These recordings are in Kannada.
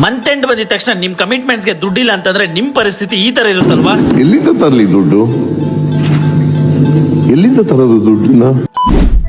ಮಂತ್ ಎಂಡ್ ಬಂದಿದ ತಕ್ಷಣ ನಿಮ್ ಕಮಿಟ್ಮೆಂಟ್ಸ್ ಗೆ ದುಡ್ಡಿಲ್ಲ ಅಂತಂದ್ರೆ ನಿಮ್ ಪರಿಸ್ಥಿತಿ ಈ ತರ ಇರುತ್ತಲ್ವಾ? ಎಲ್ಲಿಂದ ತರಲಿ ದುಡ್ಡು? ಎಲ್ಲಿಂದ ತರೋದು ದುಡ್ಡನ್ನ?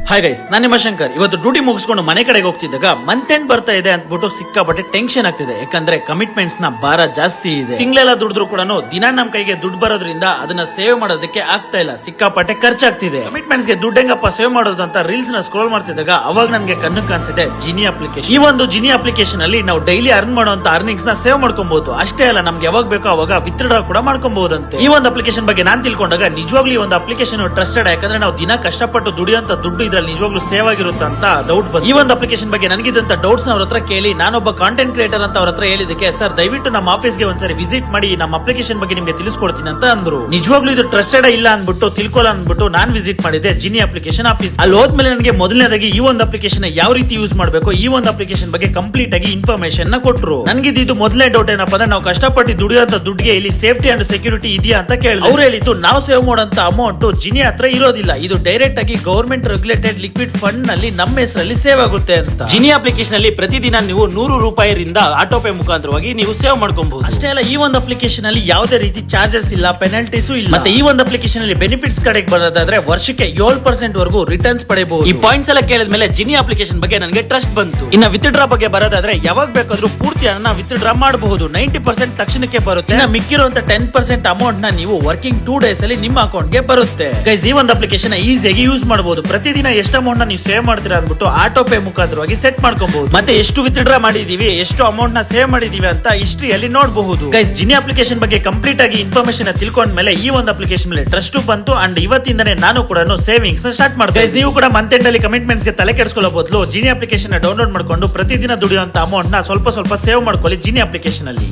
ಹಾಯ್ ಗೈಸ್, ನಾನು ನಿಮ್ಮ ಶಂಕರ್. ಇವತ್ತು ಡ್ಯೂಟಿ ಮುಗಿಸ್ಕೊಂಡು ಮನೆ ಕಡೆಗೆ ಹೋಗ್ತಿದ್ದಾಗ ಮಂತ್ ಎಂಡ್ ಬರ್ತಾ ಇದೆ ಅಂದ್ಬಿಟ್ಟು ಸಿಕ್ಕಾಪಟ್ಟೆ ಟೆನ್ಷನ್ ಆಗ್ತಿದೆ. ಯಾಕಂದ್ರೆ ಕಮಿಟ್ಮೆಂಟ್ಸ್ ನ ಭಾರ ಜಾಸ್ತಿ ಇದೆ. ತಿಂಗಳೆಲ್ಲ ದುಡಿದ್ರು ಕೂಡ ದಿನ ನಮ್ ಕೈಗೆ ದುಡ್ಡು ಬರೋದ್ರಿಂದ ಅದನ್ನ ಸೇವ್ ಮಾಡೋದಕ್ಕೆ ಆಗ್ತಾ ಇಲ್ಲ. ಸಿಕ್ಕಾಪಟ್ಟೆ ಖರ್ಚಾಗ್ತಿದೆ. ಕಮಿಟ್ಮೆಂಟ್ಸ್ ಗೆ ದುಡ್ಡು ಹೆಂಗಪ್ಪ ಸೇವ್ ಮಾಡೋದು ಅಂತ ರೀಲ್ಸ್ ನ ಸ್ಕ್ರೋಲ್ ಮಾಡ್ತಿದ್ದಾಗ ಅವಾಗ ನನ್ಗೆ ಕಣ್ಣು ಕಾಣಿಸಿದೆ ಜಿನಿ ಅಪ್ಲಿಕೇಶನ್. ಈ ಒಂದು ಜಿನಿ ಅಪ್ಲಿಕೇಶನ್ ಅಲ್ಲಿ ನಾವು ಡೈಲಿ ಅರ್ನ್ ಮಾಡುವಂತ ಅರ್ನಿಂಗ್ಸ್ ನ ಸೇವ್ ಮಾಡ್ಕೊಬಹುದು. ಅಷ್ಟೇ ಅಲ್ಲ, ನಮ್ಗೆ ಯಾವಾಗ ಬೇಕೋ ಅವಾಗ ವಿತ್ಡ್ರಾ ಕೂಡ ಮಾಡ್ಕೊಬಹುದಂತೆ. ಈ ಒಂದು ಅಪ್ಲಿಕೇಶನ್ ಬಗ್ಗೆ ನಾನು ತಿಳ್ಕೊಂಡಾಗ ನಿಜವಾಗ್ಲೂ ಈ ಒಂದು ಅಪ್ಲಿಕೇಶನ್ ಟ್ರಸ್ಟೆಡ್. ಯಾಕಂದ್ರೆ ನಾವು ದಿನ ಕಷ್ಟಪಟ್ಟು ದುಡಿಯುವಂತ ದುಡ್ಡು ಇದ್ರಲ್ಲಿ ನಿಜವಾಗ್ಲೂ ಸೇವ್ ಆಗಿರುತ್ತಂತ ಡೌಟ್ ಬಂತು. ಈ ಒಂದು ಅಪ್ಲಿಕೇಶನ್ ಬಗ್ಗೆ ನನಗಿದ್ದಂತ ಡೌಟ್ಸ್ ಅವ್ರ ಹತ್ರ ಕೇಳಿ ನಾನೊಬ್ಬ ಕಾಂಟೆಂಟ್ ಕ್ರಿಯೇಟರ್ ಅಂತ ಅವ್ರ ಹತ್ರ ಹೇಳಿದಕ್ಕೆ, ಸರ್ ದಯವಿಟ್ಟು ನಮ್ಮ ಆಫೀಸ್ಗೆ ಒಂದ್ಸರಿ ವಿಸಿಟ್ ಮಾಡಿ ನಮ್ಮ ಅಪ್ಲಿಕೇಶನ್ ಬಗ್ಗೆ ನಿಮ್ಗೆ ತಿಳಿಸ್ಕೊಡ್ತೀನಿ ಅಂತ ಅಂದ್ರು. ನಿಜವಾಗ್ಲೂ ಇದು ಟ್ರಸ್ಟೆಡ್ ಇಲ್ಲ ಅನ್ಬಿಟ್ಟು ತಿಳ್ಕೊಳ್ಳ ಅನ್ಬಿಟ್ಟು ನಾನು ವಿಸಿಟ್ ಮಾಡಿದೆ ಜಿನಿ ಅಪ್ಲಿಕೇಶನ್ ಆಫೀಸ್. ಅಲ್ಲಿ ಹೋದ್ಮೇಲೆ ನನಗೆ ಮೊದಲನೇದಾಗಿ ಈ ಒಂದು ಅಪ್ಲಿಕೇಶನ್ ಯಾವ ರೀತಿ ಯೂಸ್ ಮಾಡಬೇಕು, ಈ ಒಂದು ಅಪ್ಲಿಕೇಶನ್ ಬಗ್ಗೆ ಕಂಪ್ಲೀಟ್ ಆಗಿ ಇನ್ಫಾರ್ಮೇಶನ್ ನ ಕೊಟ್ಟರು. ನನಗಿದ್ದು ಮೊದಲನೇ ಡೌಟ್ ಏನಪ್ಪಾ ಅಂದ್ರೆ, ನಾವು ಕಷ್ಟಪಟ್ಟು ದುಡಿಯುವಂತ ದುಡ್ಡಿಗೆ ಇಲ್ಲಿ ಸೇಫ್ಟಿ ಅಂಡ್ ಸೆಕ್ಯೂರಿಟಿ ಇದೆಯಾ ಅಂತ ಕೇಳಿದ್ರು. ಅವ್ರು ಹೇಳಿದ್ದು ನಾವು ಸೇವ್ ಮಾಡುವಂತ ಅಮೌಂಟ್ ಜಿನಿ ಹತ್ರ ಇರೋದಿಲ್ಲ. ಇದು ಡೈರೆಕ್ಟ್ ಆಗಿ ಗವರ್ಮೆಂಟ್ ರೆಗ್ಯುಲೇಟೆಡ್ ಲಿಕ್ವಿಡ್ ಫಂಡ್ ನಲ್ಲಿ ನಮ್ಮ ಹೆಸರಲ್ಲಿ ಸೇವ್ ಆಗುತ್ತೆ ಅಂತ. ಜಿನಿ ಅಪ್ಲಿಕೇಶನ್ ಅಲ್ಲಿ ಪ್ರತಿದಿನ ನೀವು 100 ರೂಪಾಯಿರಿಂದ ಆಟೋ ಪೇ ಮುಖಾಂತರವಾಗಿ ನೀವು ಸೇವ್ ಮಾಡ್ಕೊಬಹುದು. ಅಷ್ಟೇ ಅಲ್ಲ, ಈ ಒಂದು ಅಪ್ಲಿಕೇಶನ್ ಅಲ್ಲಿ ಯಾವುದೇ ರೀತಿ ಚಾರ್ಜಸ್ ಇಲ್ಲ, ಪೆನಲ್ಟೀಸ್ ಇಲ್ಲ. ಮತ್ತೆ ಈ ಒಂದು ಅಪ್ಲಿಕೇಶನ್ ಅಲ್ಲಿ ಬೆನಿಫಿಟ್ಸ್ ಕಡೆಗೆ ಬರೋದಾದ್ರೆ ವರ್ಷಕ್ಕೆ 7% ವರೆಗೂ ರಿಟರ್ನ್ಸ್ ಪಡೆಯಬಹುದು. ಈ ಪಾಯಿಂಟ್ಸ್ ಎಲ್ಲ ಕೇಳಿದ ಮೇಲೆ ಜಿನಿ ಅಪ್ಲಿಕೇಶನ್ ಬಗ್ಗೆ ನನಗೆ ಟ್ರಸ್ಟ್ ಬಂತು. ಇನ್ನ ವಿತ್ಡ್ರಾ ಬಗ್ಗೆ ಬರೋದಾದ್ರೆ ಯಾವಾಗ ಬೇಕಾದ್ರೂ ಪೂರ್ತಿ ಹಣ ವಿತ್ಡ್ರಾ ಮಾಡಬಹುದು. 90% ತಕ್ಷಣಕ್ಕೆ ಬರುತ್ತೆ. ಮಿಕ್ಕಿರುವಂತ 10% ಅಮೌಂಟ್ ನ ನೀವು ವರ್ಕಿಂಗ್ 2 ಡೇಸ್ ಅಲ್ಲಿ ನಿಮ್ಮ ಅಕೌಂಟ್ ಗೆ ಬರುತ್ತೆ. ಗೈಸ್, ಈ ಒಂದು ಅಪ್ಲಿಕೇಶನ್ ಈಸಿಯಾಗಿ ಯೂಸ್ ಮಾಡಬಹುದು. ಪ್ರತಿದಿನ ಎಷ್ಟು ಅಮೌಂಟ್ ನ ನೀವು ಸೇವ್ ಮಾಡ್ತೀರಾ ಅಂದ್ಬಿಟ್ಟು ಆಟೋ ಪೇ ಮುಖಾಂತರವಾಗಿ ಸೆಟ್ ಮಾಡ್ಕೋಬಹುದು. ಮತ್ತೆ ಎಷ್ಟು ವಿತ್ಡ್ರಾ ಮಾಡಿದೀವಿ, ಎಷ್ಟು ಅಮೌಂಟ್ ನ ಸೇವ್ ಮಾಡಿದೀವಿ ಅಂತ ಹಿಸ್ಟ್ರಿಯಲ್ಲಿ ನೋಡಬಹುದು. ಗೈಸ್, ಜಿನಿ ಅಪ್ಲಿಕೇಶನ್ ಬಗ್ಗೆ ಕಂಪ್ಲೀಟ್ ಆಗಿ ಇನ್ಫಾರ್ಮೇಶನ್ ತಿಳ್ಕೊಂಡ ಮೇಲೆ ಈ ಒಂದು ಅಪ್ಲಿಕೇಶನ್ ಮೇಲೆ ಟ್ರಸ್ಟ್ ಬಂತು. ಅಂಡ್ ಇವತ್ತಿಂದನೇ ನಾನು ಕೂಡ ಸೇವಿಂಗ್ಸ್ ನ ಸ್ಟಾರ್ಟ್ ಮಾಡ್ತೀನಿ. ಗೈಸ್, ನೀವು ಕೂಡ ಮಂತ್ ಎಂಡ್ ಅಲ್ಲಿ ಕಮಿಟ್ಮೆಂಟ್ಸ್ ಗೆ ತಲೆ ಕೆಡಿಸ್ಕೊಳ್ಳೋ ಬದಲು ಜಿನಿ ಅಪ್ಲಿಕೇಶನ್ ಡೌನ್ಲೋಡ್ ಮಾಡ್ಕೊಂಡು ಪ್ರತಿದಿನ ದುಡಿಯುವಂತ ಅಮೌಂಟ್ ನ ಸ್ವಲ್ಪ ಸ್ವಲ್ಪ ಸೇವ್ ಮಾಡ್ಕೊಳ್ಳಿ ಜಿನಿ ಅಪ್ಲಿಕೇಶನ್ ಅಲ್ಲಿ.